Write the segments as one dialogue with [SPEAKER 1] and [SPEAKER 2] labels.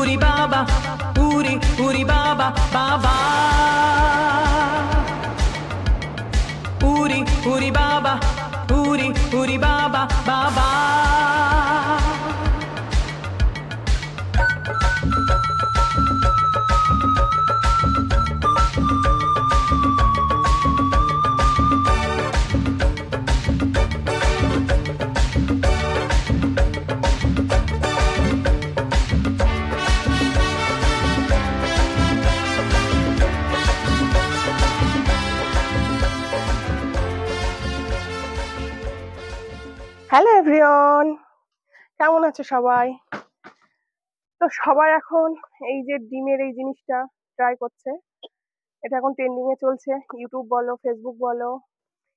[SPEAKER 1] puri baba, puri baba, baba. Puri baba, puri baba, baba.
[SPEAKER 2] Hello everyone, কেমন আছো সবাই? তো সবাই এখন এই যে ডিমের এই জিনিসটা ট্রাই করছে। এটা এখন ট্রেন্ডিং এ চলছে, ইউটিউব বলো, ফেসবুক বলো,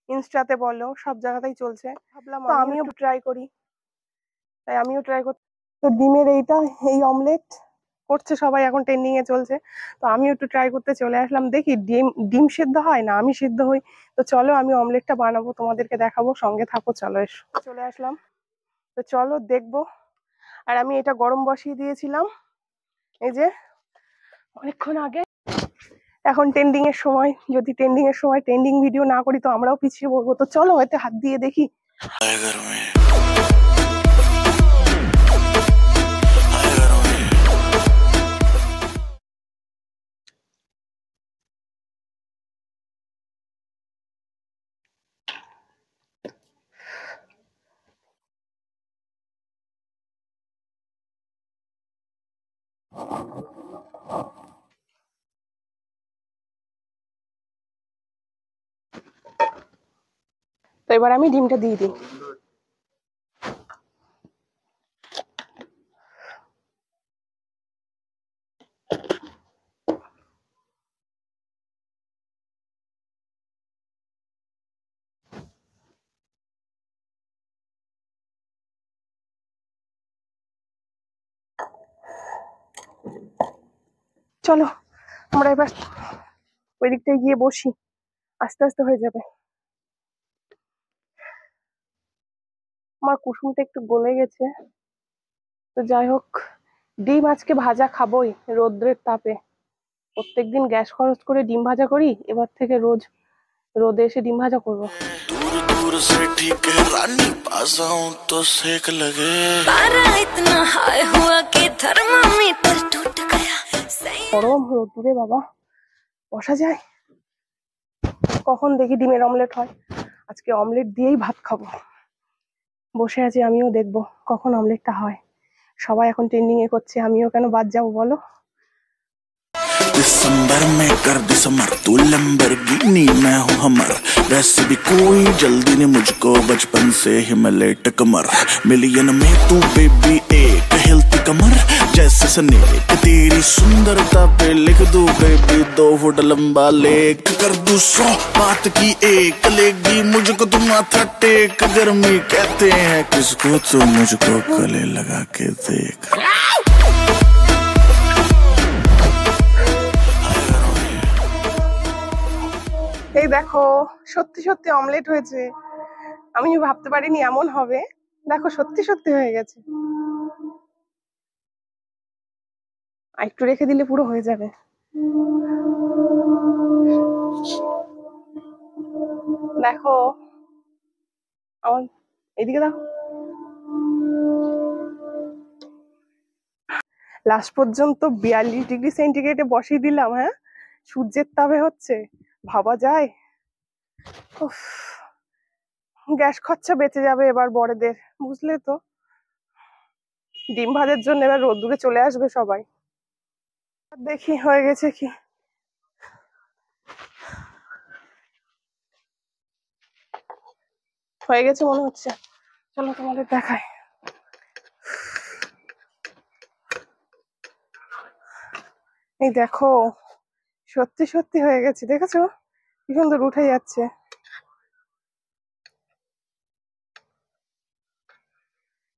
[SPEAKER 2] ইনস্টাতে বলো, সব জায়গাতেই চলছে। ভাবলাম আমিও একটু ট্রাই করি, তাই আমিও ট্রাই করছি। তো ডিমের এই অমলেট করছে সবাই, এখন ট্রেন্ডিং এ চলছে। তো আমিও একটু ট্রাই করতে চলে আসলাম, দেখি ডিম সিদ্ধ হয় না আমি সিদ্ধ হই। তো চলো আমি অমলেটটা বানাবো, তোমাদেরকে দেখাবো, সঙ্গে থাকো। চলো এসো, চলে আসলাম। তো চলো দেখবো। আর আমি এটা গরম বসিয়ে দিয়েছিলাম এই যে অনেকক্ষণ আগে। এখন ট্রেন্ডিং এর সময়, যদি ট্রেন্ডিং ভিডিও না করি তো আমরাও পিছিয়ে পড়বো। তো চলো হয়তো হাত দিয়ে দেখি। তো এবার আমি ডিমটা দিয়ে দিই। চলো আমরা এবার ওই দিকটায় গিয়ে বসি, আস্তে আস্তে হয়ে যাবে। আমার কুসুমটা একটু গলে গেছে। তো যাই হোক, ডিম আজকে ভাজা খাবোই রোদ্রের তাপে। প্রত্যেকদিন গ্যাস খরচ করে ডিম ভাজা করি, এবার থেকে রোজ রোদে এসে ডিম ভাজা করবো।
[SPEAKER 3] दूर से ठीक है रानी, पास आऊं तो सेक लगे। पारा इतना हाई हुआ कि थर्मामीटर टूट गया।
[SPEAKER 2] গরম রোদ্দুরে বাবা বসা যায়? কখন দেখি ডিমের অমলেট হয়, আজকে অমলেট দিয়েই ভাত খাবো। বসে আছি, আমিও দেখবো কখন অমলেটটা হয়। সবাই এখন ট্রেন্ডিং এ করছে, আমিও কেন বাদ যাবো বলো।
[SPEAKER 3] दिसंबर में कर दिसंबर, तू लैम्बोर्गिनी मैं हूँ हमर। वैसे भी कोई जल्दी नहीं मुझको, बचपन से ही मैं लेट कमर। मिलियन में तू बेबी एक हिलती कमर जैसे स्नेक। तेरी सुंदरता पे लिख दूं बेबी 2 फुट लंबा लेख। कर दूं 100 बात की एक, लेगी मुझको तुम माथा टेक। गर्मी कहते हैं किसको, तो मुझको गले लगा के देख।
[SPEAKER 2] এই দেখো সত্যি সত্যি অমলেট হয়েছে। আমি ভাবতে পারিনি এমন হবে। দেখো সত্যি সত্যি হয়ে গেছে। আর একটু রেখে দিলে পুরো হয়ে যাবে। দেখো আমার এদিকে দেখো, লাস্ট পর্যন্ত 42°C বসিয়ে দিলাম। হ্যাঁ, সূর্যের তাপে হচ্ছে, ভাবা যায়? উফ, গ্যাস খরচা বেঁচে যাবে এবার বড়দের, বুঝলে তো। ডিম ভাজার জন্য এবার রোদ্দুরে চলে আসবে সবাই। দেখি হয়ে গেছে কি। হয়ে গেছে মনে হচ্ছে, চলো তোমাদের দেখাই। এই দেখো সত্যি সত্যি হয়ে গেছে, দেখেছো কি সুন্দর উঠে যাচ্ছে।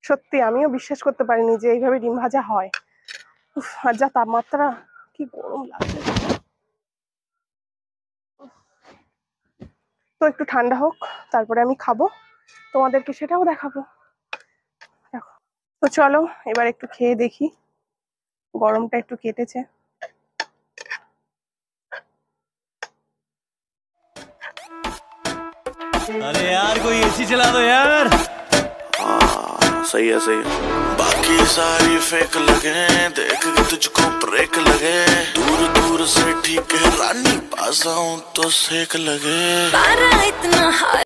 [SPEAKER 2] সত্যি আমিও বিশ্বাস করতে পারিনি যে এইভাবে ডিম ভাজা হয়। আর যা তাপমাত্রা, কি গরম লাগছে। তো একটু ঠান্ডা হোক, তারপরে আমি খাবো, তোমাদেরকে সেটাও দেখাবো। দেখো তো চলো এবার একটু খেয়ে দেখি গরমটা একটু কেটেছে।
[SPEAKER 4] अरे यार कोई एसी चला दो यार।
[SPEAKER 3] सही है सही है। बाकी सारी फेक लगे, देख के तुझको ब्रेक लगे, दूर दूर से ठीक है रानी, पास आऊं तो सेक लगे।